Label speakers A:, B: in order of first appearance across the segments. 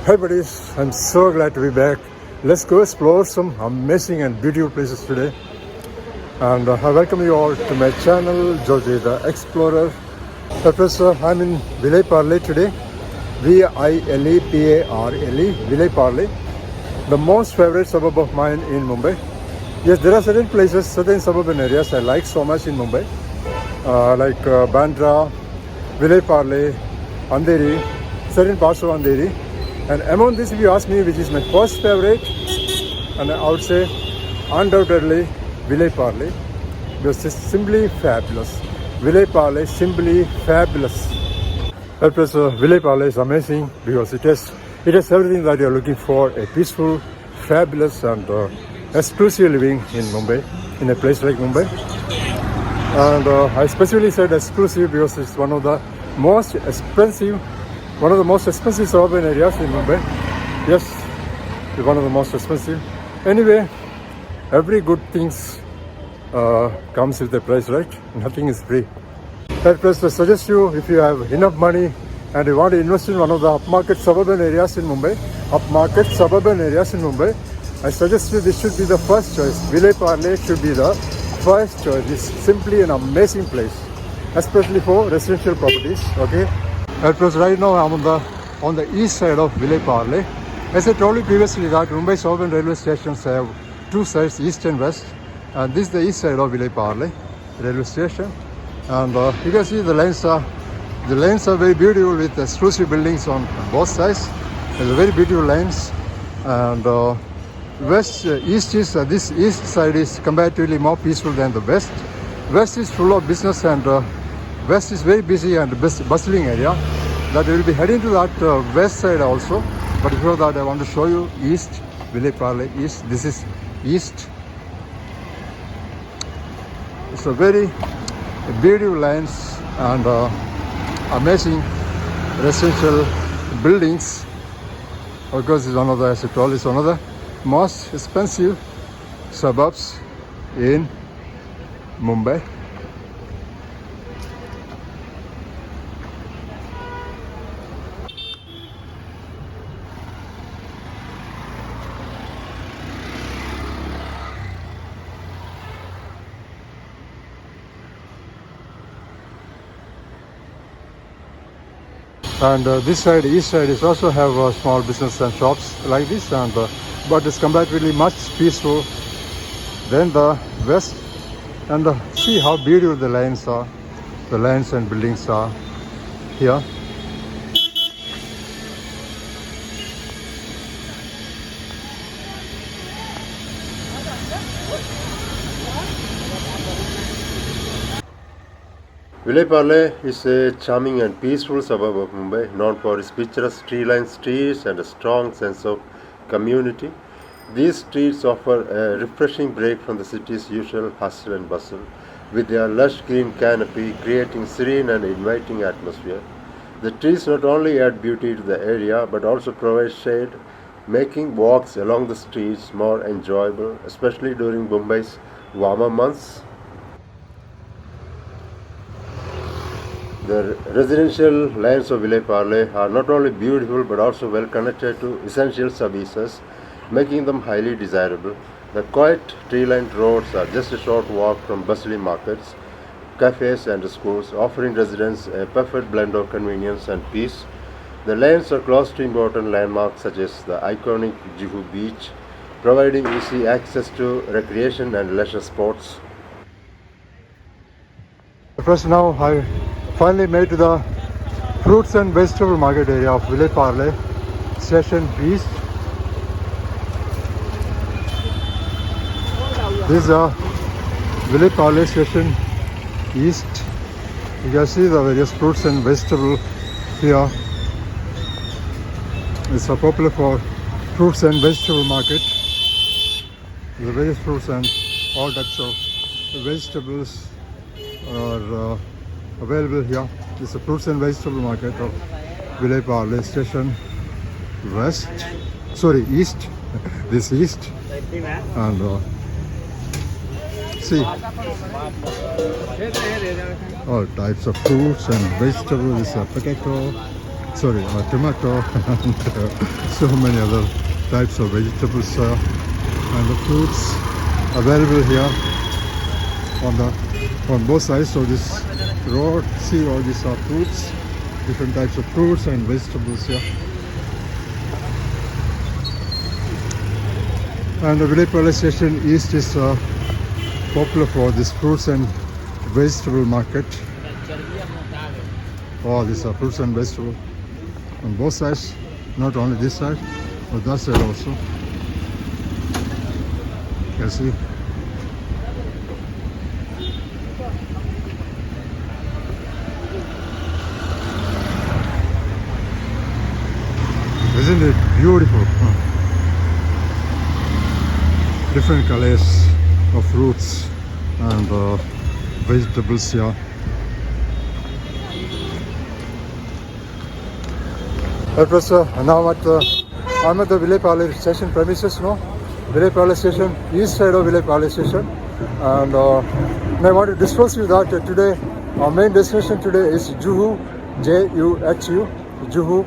A: Hi buddies, I'm so glad to be back. Let's go explore some amazing and beautiful places today. And I welcome you all to my channel, Georgie the Explorer. Professor, I'm in Vile Parle today. Vilepare, Vile Parle, the most favorite suburb of mine in Mumbai. Yes, there are certain places, certain suburban areas I like so much in Mumbai, like Bandra, Vile Parle, Andheri, certain parts of Andheri. And among this, if you ask me which is my first favorite, and I would say undoubtedly Vile Parle, because it's simply fabulous. Vile Parle is simply fabulous. Plus, Vile Parle is amazing because it has everything that you're looking for: a peaceful, fabulous, and exclusive living in Mumbai, in a place like Mumbai. And I specifically said exclusive because it's one of the most expensive suburban areas in Mumbai. Yes, it's one of the most expensive. Anyway, every good things comes with a price, right? Nothing is free. That place, I suggest you, if you have enough money and you want to invest in one of the upmarket suburban areas in Mumbai, I suggest you this should be the first choice. Vile Parle should be the first choice. It's simply an amazing place, especially for residential properties. Okay. Because right now I'm on the east side of Vile Parle. As I told you previously that Mumbai suburban railway stations have two sides, east and west. And this is the east side of Vile Parle railway station. And you can see the lanes are very beautiful with exclusive buildings on both sides. There's very beautiful lanes. And this east side is comparatively more peaceful than the west. West is full of business and west is very busy and bustling area. That we will be heading to that west side also. But before that, I want to show you east, Vile Parle east. This is east. It's a very beautiful lands and amazing residential buildings. Of course, it's one of the, as I told, it's one of the most expensive suburbs in Mumbai. And this side, east side, is also have small business and shops like this, and but it's comparatively much peaceful than the west. And see how beautiful the lands and buildings are here. Vile Parle is a charming and peaceful suburb of Mumbai, known for its picturesque tree-lined streets and a strong sense of community. These streets offer a refreshing break from the city's usual hustle and bustle, with their lush green canopy creating serene and inviting atmosphere. The trees not only add beauty to the area but also provide shade, making walks along the streets more enjoyable, especially during Mumbai's warmer months. The residential lands of Vile Parle are not only beautiful but also well connected to essential services, making them highly desirable. The quiet tree-lined roads are just a short walk from bustling markets, cafes and schools, offering residents a perfect blend of convenience and peace. The lanes are close to important landmarks such as the iconic Juhu Beach, providing easy access to recreation and leisure sports. First, now I finally made to the fruits and vegetable market area of Vile Parle Station East. This is Vile Parle Station East. You can see the various fruits and vegetables here. It's popular for fruits and vegetable market. The various fruits and all types of vegetables are available here. This is a fruits and vegetable market of Vile Parle Station East. This East. And see all types of fruits and vegetables. This is a potato, sorry, tomato, and so many other types of vegetables and the fruits available here on both sides of this road. See, all these are fruits, different types of fruits and vegetables here. And the Vilepale station east is popular for this fruits and vegetable market. Oh, these are fruits and vegetables on both sides, not only this side, but that side also. You can see. Isn't it beautiful? Different colors of fruits and vegetables here. That was now I'm at the Vilepale station premises now. Vilepale station, east side of Vilepale station, and I want to disclose to you that today our main destination today is Juhu, Juhu.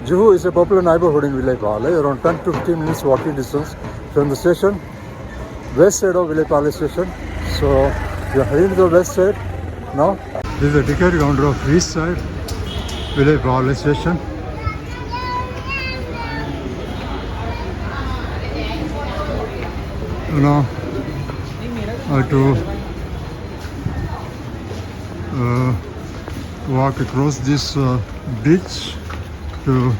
A: Juhu is a popular neighborhood in Vilepale, around 10 to 15 minutes walking distance from the station, west side of Vilepale station. So we are heading to the west side now. This is the ticket counter of east side Vilepale station. Now I have to walk across this bridge to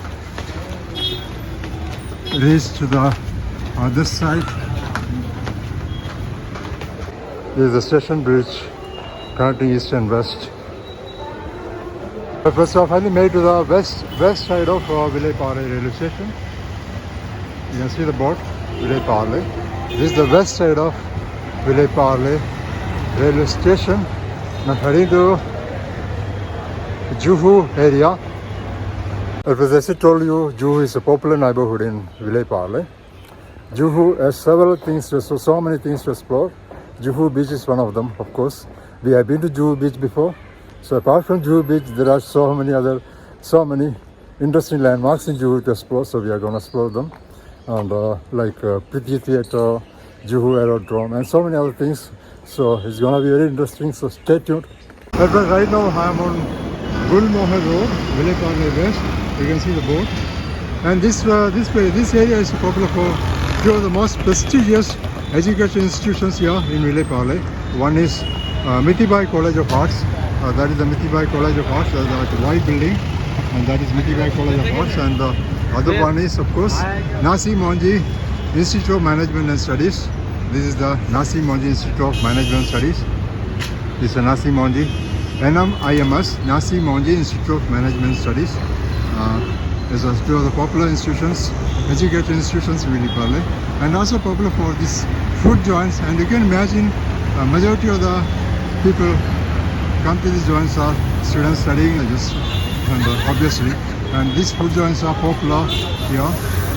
A: reach to the other side. This is the station bridge connecting east and west. First I finally made to the west side of Vilepale railway station. You can see the board, Vilepale. This is the west side of Vilepale railway station. I'm heading to Juhu area. As I told you, Juhu is a popular neighborhood in Vilepale. Juhu has several things, so many things to explore. Juhu beach is one of them, of course. We have been to Juhu beach before. So apart from Juhu beach, there are so many interesting landmarks in Juhu to explore. So we are going to explore them. And like Prithvi Theatre, Juhu Aerodrome, and so many other things. So it's going to be very interesting. So stay tuned. But right now I am on Gulmohar Road, Vilepale West. You can see the board. And this area is popular for two of the most prestigious education institutions here in Vilepale. One is Mithibai College of Arts. That is the Mithibai College of Arts, that white building, and that is Mithibai College of Arts. And the other one is, of course, Nasi Monjee Institute of Management and Studies. This is the Nasi Monjee Institute of Management and Studies. This is the Nasi Monjee NMIMS, Nasi Monjee Institute of Management and Studies. These are two of the popular institutions, education institutions in Vilepale, and also popular for these food joints. And you can imagine a majority of the people come to these joints are students studying and obviously, and these food joints are popular here.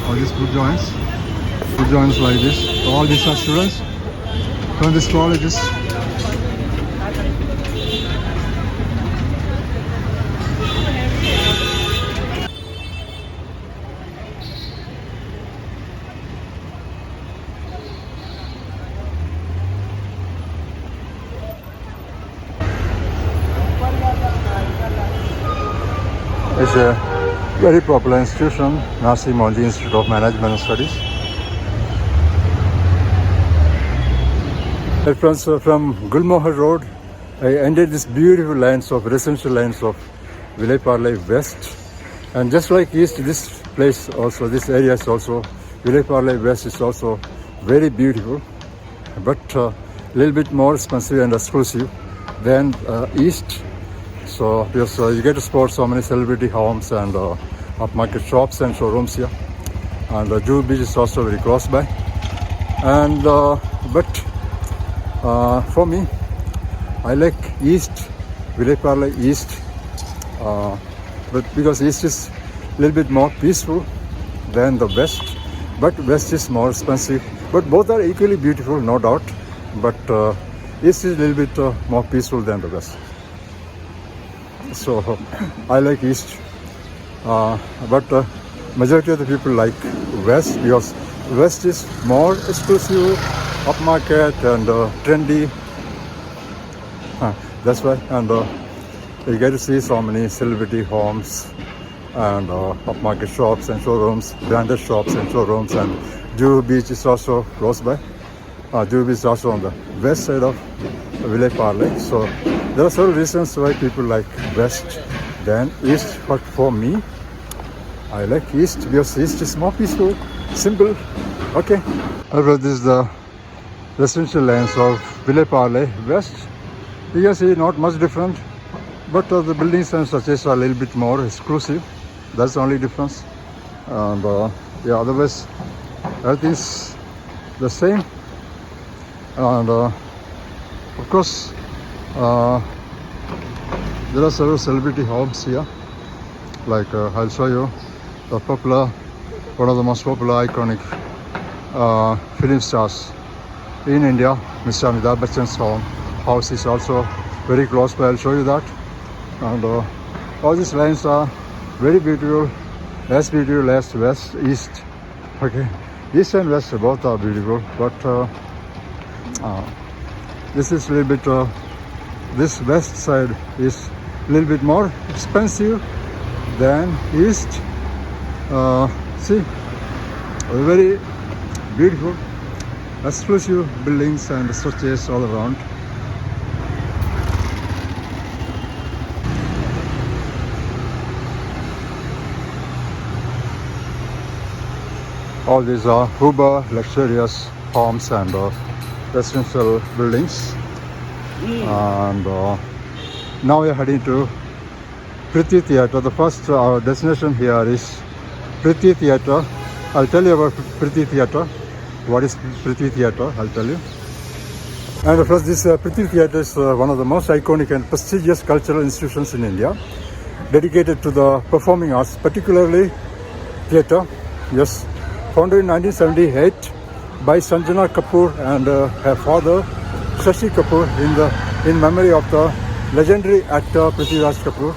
A: All these food joints like this. All these are students from these colleges. It's a very popular institution, Nasi Monjee Institute of Management and Studies. Friends, from Gulmohar Road, I entered this beautiful residential lands of Vilepale West. And just like east, this place also, this area is also, Vilepale West is also very beautiful, but a little bit more expensive and exclusive than east. So yes, you get to spot so many celebrity homes and upmarket shops and showrooms here. And Juhu Beach is also very close by. And for me, I like East, Vilepale East, but because East is a little bit more peaceful than the West, but West is more expensive. But both are equally beautiful, no doubt. But East is a little bit more peaceful than the West. So I like East. But majority of the people like West because West is more exclusive, upmarket and trendy. That's why, and you get to see so many celebrity homes and upmarket shops and showrooms, branded shops and showrooms, and Juhu Beach is also close by. Juhu Beach is also on the west side of Villei Parle. So there are several reasons why people like West than East. But for me, I like East because East is more peaceful, simple. Okay. However, this is the residential lands of Villei Parle West. You can see not much different, but the buildings and structures are a little bit more exclusive. That's the only difference. And yeah, otherwise everything's the same. And of course, there are several celebrity homes here. Like I'll show you the popular, one of the most popular iconic film stars in India, Mr. Amitabh Bachchan's house is also very close by. I'll show you that. And all these lines are very beautiful, as beautiful as West, East. Okay, East and West both are beautiful, but this is a little bit, this West side is a little bit more expensive than East. See, very beautiful, exclusive buildings and structures all around. All these are uber luxurious homes and residential buildings. And now we are heading to Prithvi Theatre. The first destination here is Prithvi Theatre. I'll tell you about Prithvi Theatre. What is Prithvi Theatre? I'll tell you. And of course, this Prithvi Theatre is one of the most iconic and prestigious cultural institutions in India, dedicated to the performing arts, particularly theatre. Yes. Founded in 1978 by Sanjana Kapoor and her father Shashi Kapoor in memory of the legendary actor Prithviraj Kapoor.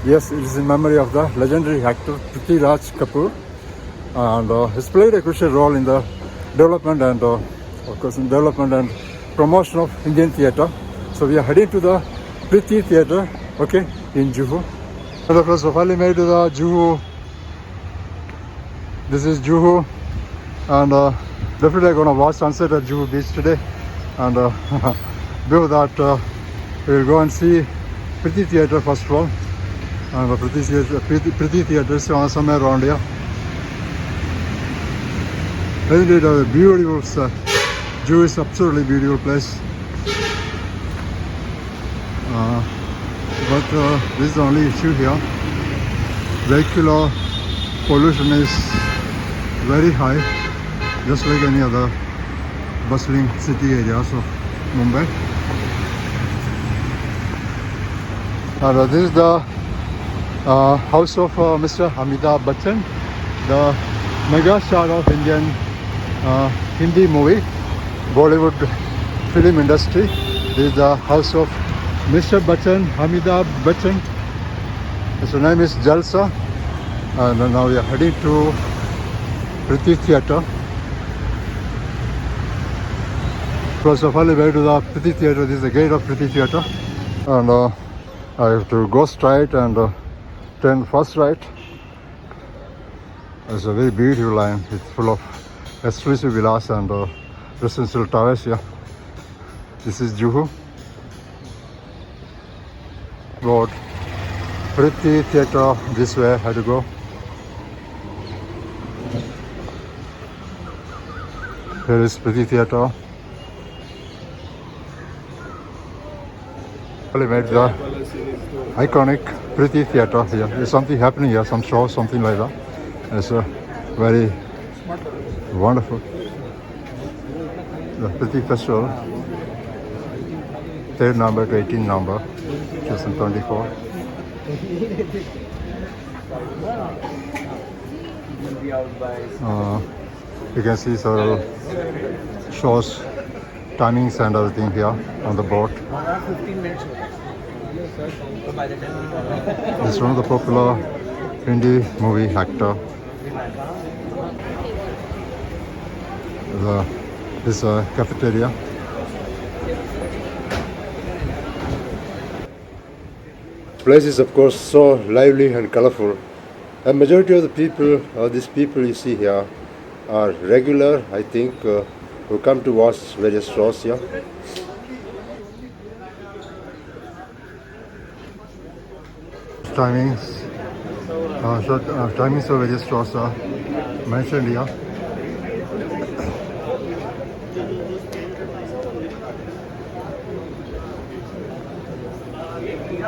A: Yes, it is in memory of the legendary actor Prithviraj Kapoor, and he's played a crucial role in the development and of course in development and promotion of Indian theatre. So we are heading to the Prithvi Theatre, okay, in Juhu. And of course, finally made to the Juhu. This is Juhu. And definitely I'm going to watch sunset at Juhu Beach today. And before that, we'll go and see Prithvi Theatre first of all. And Prithvi Theatre is somewhere around here. Isn't it a beautiful, Juhu is absolutely beautiful place. But this is the only issue here. Vehicular pollution is very high, just like any other bustling city areas of Mumbai. And this is the house of Mr. Amitabh Bachchan, the mega star of Indian Hindi movie, Bollywood film industry. This is the house of Mr. Bachchan, Amitabh Bachchan. His name is Jalsa. And now we are heading to Prithvi Theatre. First of all, we go to the Prithvi Theatre. This is the gate of Prithvi Theatre. And I have to go straight and turn first right. It's a very beautiful line. It's full of exclusive villas and residential towers here. This is Juhu Road. Prithvi Theatre, this way I had to go. Here is Prithvi Theatre. We made the iconic Prithvi Theatre here. There's something happening here, some show, something like that. It's very wonderful. The Prithvi Festival, 3rd November to 18th November 2024. You can see several shows, timings and everything here on the board. This is one of the popular Hindi movie actor. This is a cafeteria. Place is of course so lively and colorful. A majority of the people, these people you see here, are regular, I think, who come to watch various shows here. Timings, timings of various shows are mentioned here.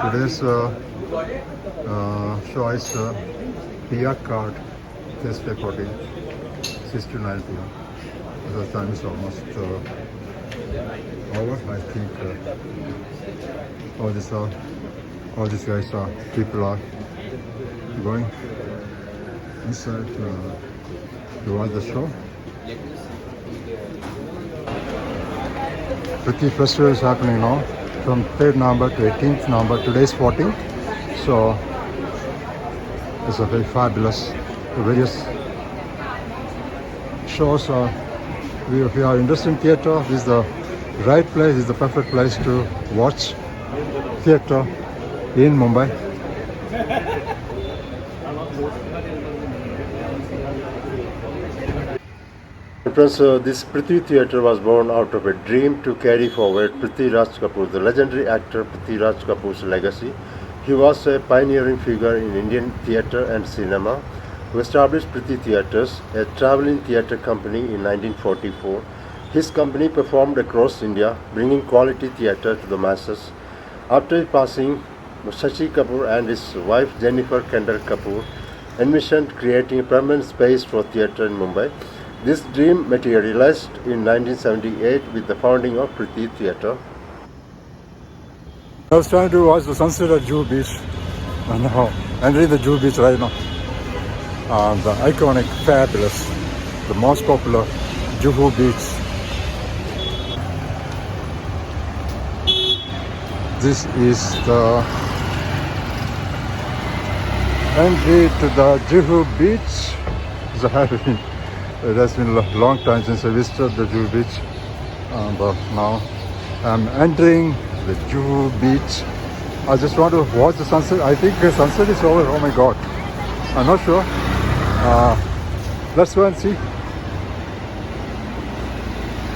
A: Today's show is PR card, Thursday 14, 6 to 9 p.m. The time is almost over. I think all these guys are, people are going inside to watch the show. Prithvi Festival is happening now from 3rd November to 18th November. Today is 14th, so it's a very fabulous, various shows. If you are interested in theatre, this is the right place, this is the perfect place to watch theatre in Mumbai. Friends, this Prithvi Theatre was born out of a dream to carry forward Prithviraj Kapoor, the legendary actor Prithviraj Kapoor's legacy. He was a pioneering figure in Indian theatre and cinema, who established Prithvi Theatres, a travelling theatre company in 1944. His company performed across India, bringing quality theatre to the masses. After his passing, Shashi Kapoor and his wife Jennifer Kendall Kapoor envisioned creating a permanent space for theatre in Mumbai. This dream materialized in 1978 with the founding of Prithvi Theatre. I was trying to watch the sunset at Juhu Beach. And now, entering the Juhu Beach right now. The iconic, fabulous, the most popular Juhu Beach. This is the entry to the Juhu Beach. It has been a long time since I visited the Juhu Beach, and now I'm entering the Juhu Beach. I just want to watch the sunset. I think the sunset is over. Oh my God, I'm not sure. Let's go and see.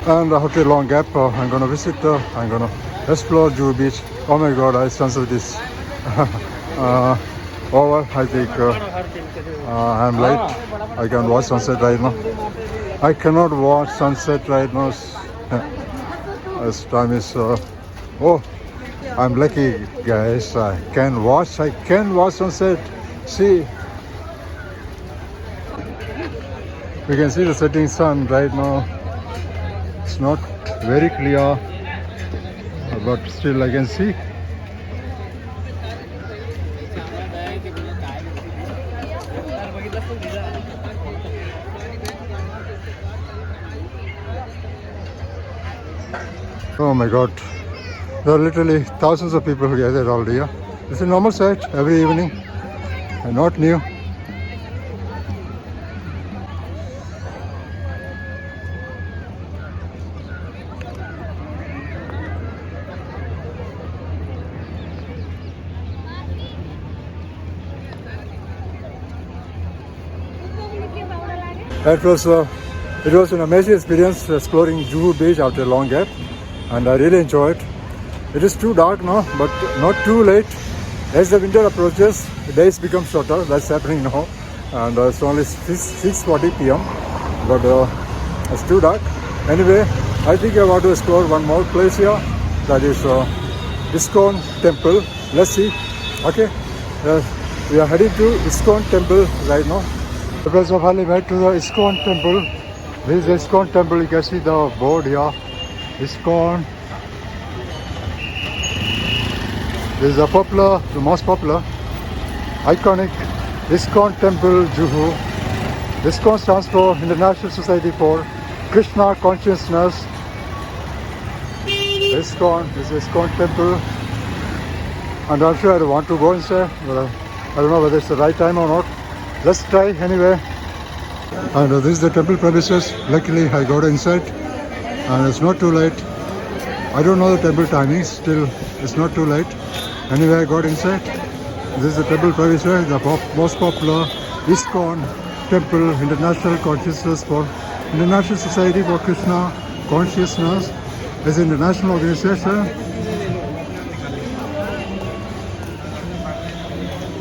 A: And after a long gap, I'm going to visit. I'm going to explore Juhu Beach. Oh my God, I sunset is over. I think I'm late. I can watch sunset right now. I cannot watch sunset right now. As time is oh, I'm lucky, guys. I can watch sunset. See, we can see the setting sun right now. It's not very clear, but still I can see. Oh my God, there are literally thousands of people who gathered all day. It's a normal sight every evening, and not new. It was an amazing experience exploring Juhu Beach after a long gap, and I really enjoyed it. It is too dark now, but not too late. As the winter approaches, the days become shorter. That's happening now, and it's only 6:40 p.m. But it's too dark. Anyway, I think I want to explore one more place here. That is ISKCON Temple. Let's see. Okay, we are heading to ISKCON Temple right now. Because of finally went to the ISKCON Temple. This is the ISKCON Temple. You can see the board here. ISKCON. This is the most popular, iconic ISKCON Temple, Juhu. ISKCON stands for International Society for Krishna Consciousness. ISKCON is ISKCON Temple, and I'm sure I want to go inside, but I don't know whether it's the right time or not. let's try anyway. And this is the temple premises. Luckily, I got inside, and it's not too late. I don't know the temple timings. Still, it's not too late. Anyway, I got inside. This is the temple premises, the most popular ISKCON temple, International Consciousness for International Society for Krishna Consciousness. It's an international organization.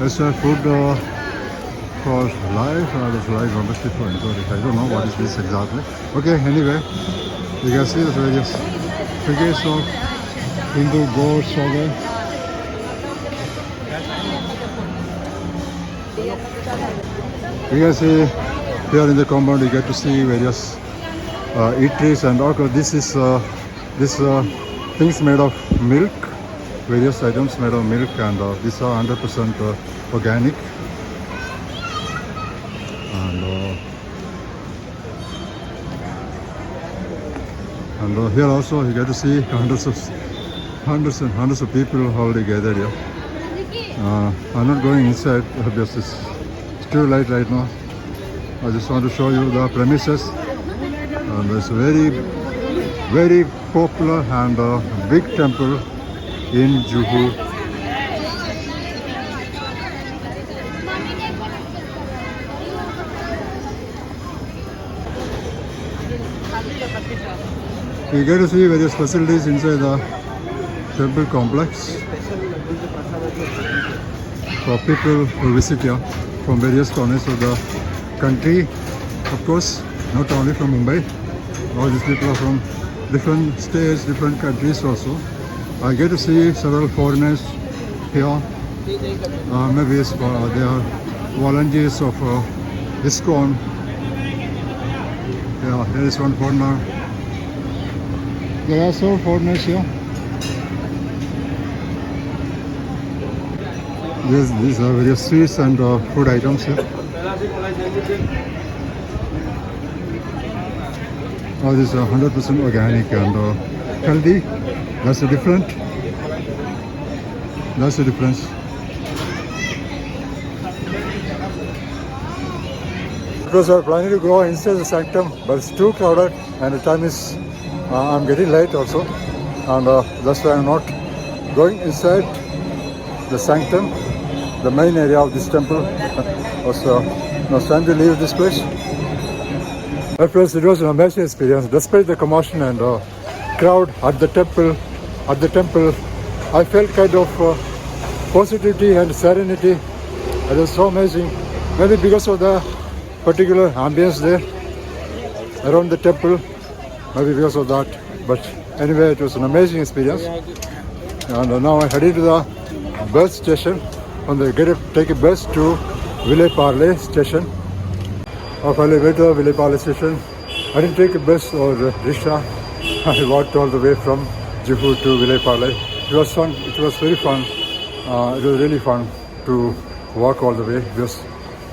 A: It's a food for life, it's live membership for anybody. I don't know what is this exactly. Okay, anyway, you can see the various figures of Hindu gods over there. You can see here in the compound, you get to see various eateries, and also this is things made of milk, various items made of milk, and these are 100% organic. And here also you get to see hundreds and hundreds of people all gathered here. I'm not going inside because it's too late right now. I just want to show you the premises. And it's a very popular and big temple in Juhu. You get to see various facilities inside the temple complex for people who visit here from various corners of the country. Of course, not only from Mumbai. All these people are from different states, different countries also. I get to see several foreigners here. Maybe they are volunteers of ISKCON. Yeah, there is one foreigner. There are several foreigners here. These are various sweets and food items here. Oh, this is 100% organic and healthy. That's the difference. That's the difference. Because we are planning to go inside the sanctum, but it's too crowded and the time is, I'm getting late also. And that's why I'm not going inside the sanctum, the main area of this temple. Also, now it's time to leave this place. My friends, it was an amazing experience. Despite the commotion and crowd at the temple, I felt kind of positivity and serenity. It was so amazing. Maybe because of the particular ambience there around the temple, maybe because of that. But anyway, it was an amazing experience. And now I'm heading to the bus station. And I take a bus to Vile Parle station. Finally went to the Vile Parle station. I didn't take a bus or rickshaw. I walked all the way from Juhu to Vile Parle. It was fun. It was very fun. It was really fun to walk all the way because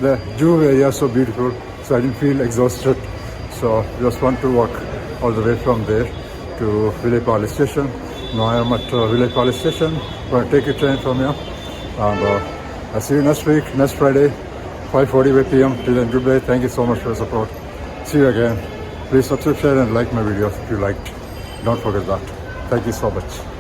A: the Juhu area is so beautiful. So I didn't feel exhausted. So it was fun to walk all the way from there to Vile Parle station. Now I am at Vile Parle station. I'm going to take a train from here. And I'll see you next week, next Friday, 5:45 p.m. Till then, good day. Thank you so much for your support. See you again. Please subscribe, share and like my videos if you liked. Don't forget that. Thank you so much.